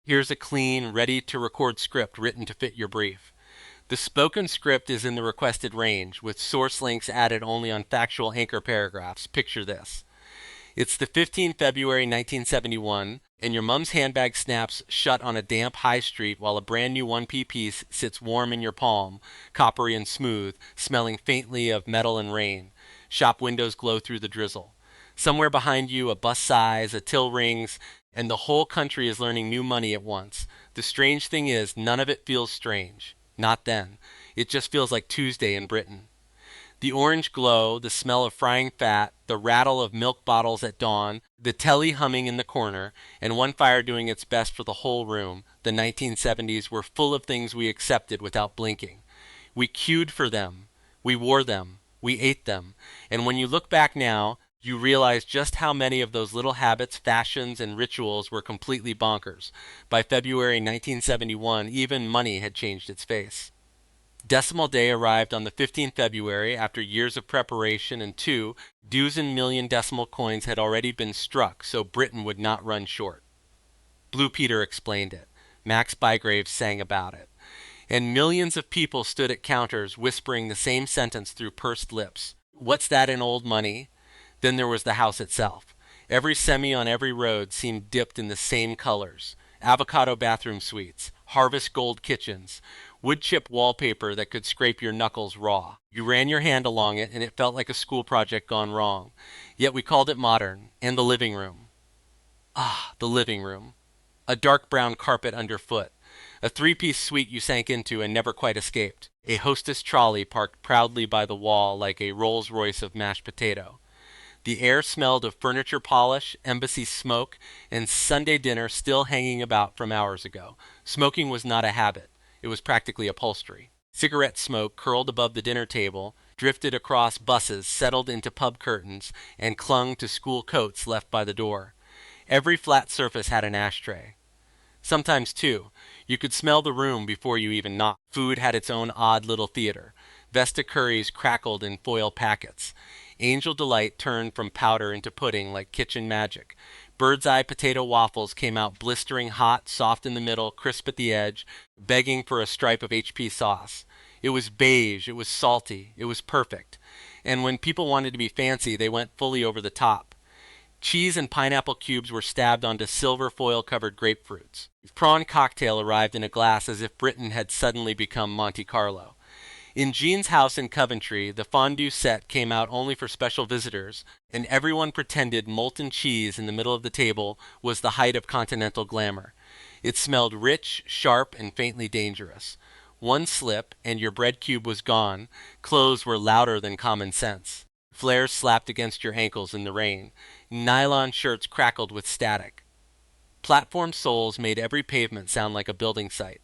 Here's a clean, ready-to-record script written to fit your brief. The spoken script is in the requested range, with source links added only on factual anchor paragraphs. Picture this. It's the 15th February 1971, and your mom's handbag snaps shut on a damp high street while a brand new 1P piece sits warm in your palm, coppery and smooth, smelling faintly of metal and rain. Shop windows glow through the drizzle. Somewhere behind you, a bus sighs, a till rings, and the whole country is learning new money at once. The strange thing is, none of it feels strange. Not then. It just feels like Tuesday in Britain. The orange glow, the smell of frying fat, the rattle of milk bottles at dawn, the telly humming in the corner, and one fire doing its best for the whole room. The 1970s were full of things we accepted without blinking. We queued for them. We wore them. We ate them. And when you look back now, you realize just how many of those little habits, fashions, and rituals were completely bonkers. By February 1971, even money had changed its face. Decimal day arrived on the 15th February after years of preparation, and 2 dozen million decimal coins had already been struck, so Britain would not run short. Blue Peter explained it. Max Bygrave sang about it. And millions of people stood at counters whispering the same sentence through pursed lips. What's that in old money? Then there was the house itself. Every semi on every road seemed dipped in the same colors. Avocado bathroom suites, harvest gold kitchens, wood chip wallpaper that could scrape your knuckles raw. You ran your hand along it and it felt like a school project gone wrong. Yet we called it modern. And the living room. Ah, the living room. A dark brown carpet underfoot. A three-piece suite you sank into and never quite escaped. A hostess trolley parked proudly by the wall like a Rolls-Royce of mashed potato. The air smelled of furniture polish, embassy smoke, and Sunday dinner still hanging about from hours ago. Smoking was not a habit. It was practically upholstery. Cigarette smoke curled above the dinner table, drifted across buses, settled into pub curtains, and clung to school coats left by the door. Every flat surface had an ashtray. Sometimes, too, you could smell the room before you even knocked. Food had its own odd little theater. Vesta curries crackled in foil packets. Angel Delight turned from powder into pudding like kitchen magic. Bird's Eye potato waffles came out blistering hot, soft in the middle, crisp at the edge, begging for a stripe of HP sauce. It was beige, it was salty, it was perfect. And when people wanted to be fancy, they went fully over the top. Cheese and pineapple cubes were stabbed onto silver foil-covered grapefruits. Prawn cocktail arrived in a glass as if Britain had suddenly become Monte Carlo. In Jean's house in Coventry, the fondue set came out only for special visitors, and everyone pretended molten cheese in the middle of the table was the height of continental glamour. It smelled rich, sharp, and faintly dangerous. One slip, and your bread cube was gone. Clothes were louder than common sense. Flares slapped against your ankles in the rain. Nylon shirts crackled with static. Platform soles made every pavement sound like a building site.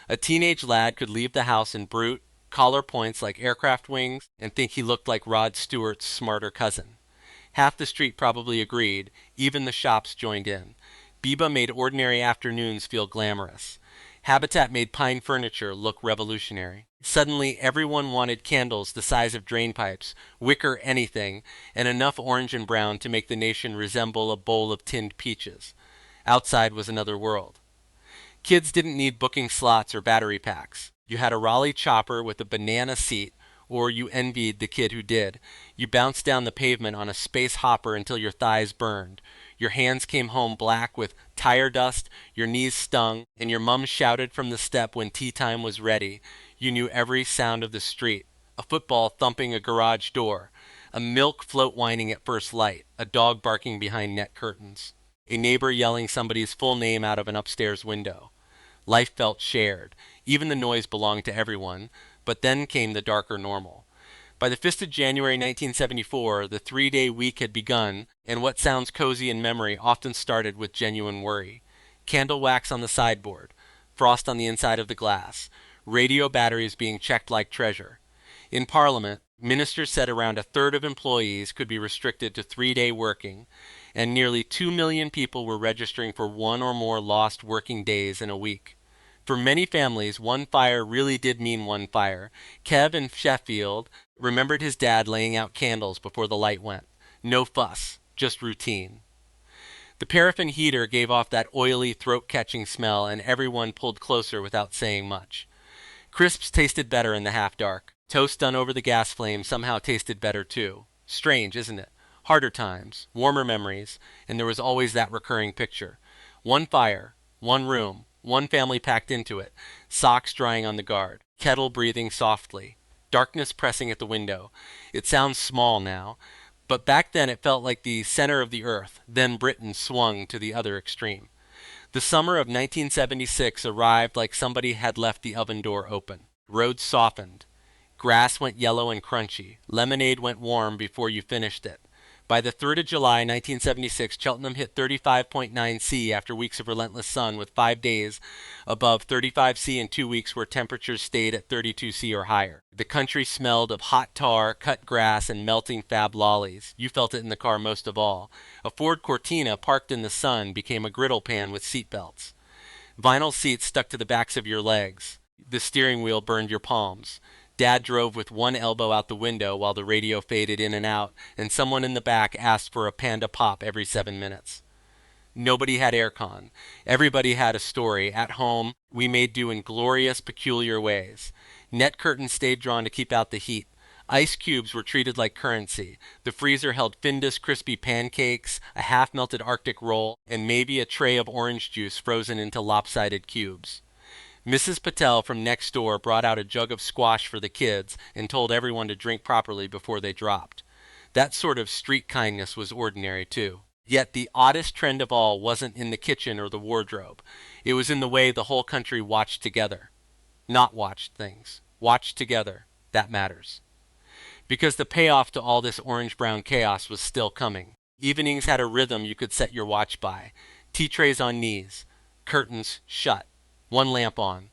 A teenage lad could leave the house in brute, collar points like aircraft wings, and think he looked like Rod Stewart's smarter cousin. Half the street probably agreed. Even the shops joined in. Biba made ordinary afternoons feel glamorous. Habitat made pine furniture look revolutionary. Suddenly, everyone wanted candles the size of drain pipes, wicker anything, and enough orange and brown to make the nation resemble a bowl of tinned peaches. Outside was another world. Kids didn't need booking slots or battery packs. You had a Raleigh chopper with a banana seat, or you envied the kid who did. You bounced down the pavement on a space hopper until your thighs burned. Your hands came home black with tire dust, your knees stung, and your mom shouted from the step when tea time was ready. You knew every sound of the street. A football thumping a garage door, a milk float whining at first light, a dog barking behind net curtains, a neighbor yelling somebody's full name out of an upstairs window. Life felt shared. Even the noise belonged to everyone. But then came the darker normal. By the 5th of January 1974, the 3-day week had begun, and what sounds cozy in memory often started with genuine worry. Candle wax on the sideboard, frost on the inside of the glass, radio batteries being checked like treasure. In Parliament, ministers said around a third of employees could be restricted to 3-day working, and nearly 2 million people were registering for one or more lost working days in a week. For many families, one fire really did mean one fire. Kev in Sheffield remembered his dad laying out candles before the light went. No fuss, just routine. The paraffin heater gave off that oily, throat-catching smell, and everyone pulled closer without saying much. Crisps tasted better in the half-dark. Toast done over the gas flame somehow tasted better too. Strange, isn't it? Harder times, warmer memories, and there was always that recurring picture. One fire, one room, one family packed into it, socks drying on the guard, kettle breathing softly, darkness pressing at the window. It sounds small now, but back then it felt like the center of the earth. Then Britain swung to the other extreme. The summer of 1976 arrived like somebody had left the oven door open. Roads softened. Grass went yellow and crunchy. Lemonade went warm before you finished it. By the 3rd of July, 1976, Cheltenham hit 35.9 C after weeks of relentless sun, with 5 days above 35 C and 2 weeks where temperatures stayed at 32 C or higher. The country smelled of hot tar, cut grass, and melting fab lollies. You felt it in the car most of all. A Ford Cortina parked in the sun became a griddle pan with seat belts. Vinyl seats stuck to the backs of your legs. The steering wheel burned your palms. Dad drove with one elbow out the window while the radio faded in and out, and someone in the back asked for a Panda Pop every 7 minutes. Nobody had aircon. Everybody had a story. At home, we made do in glorious, peculiar ways. Net curtains stayed drawn to keep out the heat. Ice cubes were treated like currency. The freezer held Findus crispy pancakes, a half-melted Arctic roll, and maybe a tray of orange juice frozen into lopsided cubes. Mrs. Patel from next door brought out a jug of squash for the kids and told everyone to drink properly before they dropped. That sort of street kindness was ordinary, too. Yet the oddest trend of all wasn't in the kitchen or the wardrobe. It was in the way the whole country watched together. Not watched things. Watched together. That matters. Because the payoff to all this orange-brown chaos was still coming. Evenings had a rhythm you could set your watch by. Tea trays on knees. Curtains shut. One lamp on.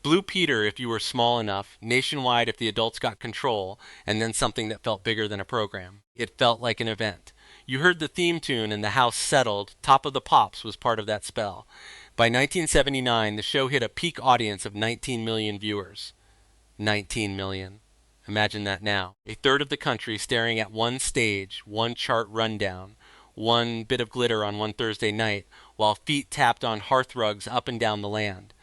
Blue Peter if you were small enough, Nationwide if the adults got control, and then something that felt bigger than a program. It felt like an event. You heard the theme tune and the house settled. Top of the Pops was part of that spell. By 1979, the show hit a peak audience of 19 million viewers. 19 million. Imagine that now. A third of the country staring at one stage, one chart rundown, one bit of glitter on one Thursday night, while feet tapped on hearthrugs up and down the land.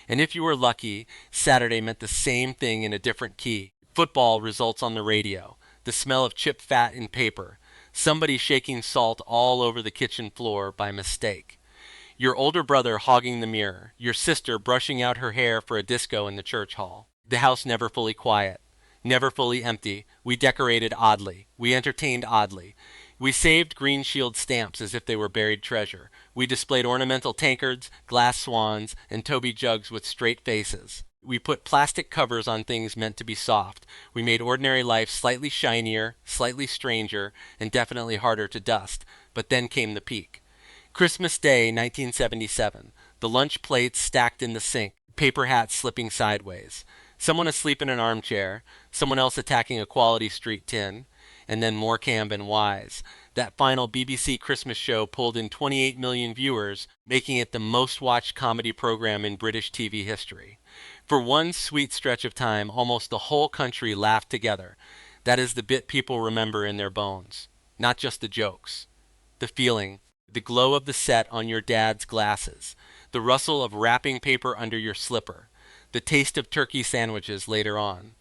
And if you were lucky, Saturday meant the same thing in a different key. Football results on the radio, the smell of chip fat in paper, somebody shaking salt all over the kitchen floor by mistake, your older brother hogging the mirror, your sister brushing out her hair for a disco in the church hall. The house never fully quiet, never fully empty. We decorated oddly. We entertained oddly. We saved Green Shield stamps as if they were buried treasure. We displayed ornamental tankards, glass swans, and Toby jugs with straight faces. We put plastic covers on things meant to be soft. We made ordinary life slightly shinier, slightly stranger, and definitely harder to dust. But then came the peak. Christmas Day, 1977. The lunch plates stacked in the sink, paper hats slipping sideways. Someone asleep in an armchair, someone else attacking a Quality Street tin, and then Morecambe and Wise. That final BBC Christmas show pulled in 28 million viewers, making it the most watched comedy program in British TV history. For one sweet stretch of time, almost the whole country laughed together. That is the bit people remember in their bones. Not just the jokes. The feeling, the glow of the set on your dad's glasses, the rustle of wrapping paper under your slipper, the taste of turkey sandwiches later on.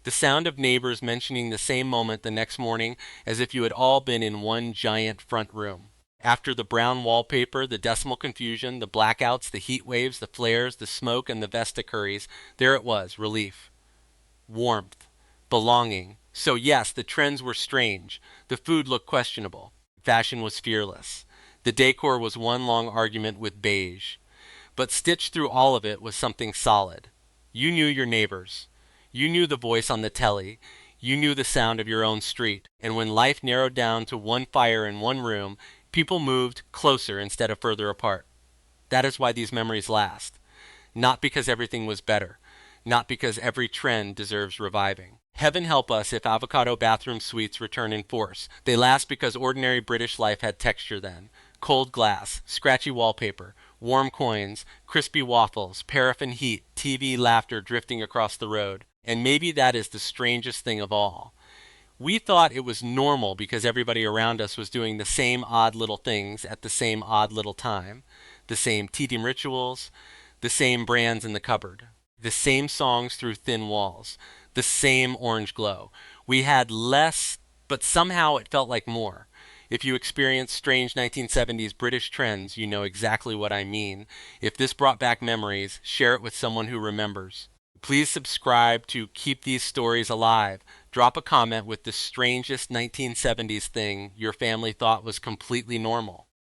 The sound of neighbors mentioning the same moment the next morning as if you had all been in one giant front room. After the brown wallpaper, the decimal confusion, the blackouts, the heat waves, the flares, the smoke, and the Vesta curries, there it was, relief. Warmth. Belonging. So yes, the trends were strange. The food looked questionable. Fashion was fearless. The decor was one long argument with beige. But stitched through all of it was something solid. You knew your neighbors. You knew the voice on the telly. You knew the sound of your own street. And when life narrowed down to one fire in one room, people moved closer instead of further apart. That is why these memories last. Not because everything was better. Not because every trend deserves reviving. Heaven help us if avocado bathroom suites return in force. They last because ordinary British life had texture then. Cold glass, scratchy wallpaper, warm coins, crispy waffles, paraffin heat, TV laughter drifting across the road. And maybe that is the strangest thing of all. We thought it was normal because everybody around us was doing the same odd little things at the same odd little time, the same teething rituals, the same brands in the cupboard, the same songs through thin walls, the same orange glow. We had less, but somehow it felt like more. If you experience strange 1970s British trends, you know exactly what I mean. If this brought back memories, share it with someone who remembers. Please subscribe to keep these stories alive. Drop a comment with the strangest 1970s thing your family thought was completely normal.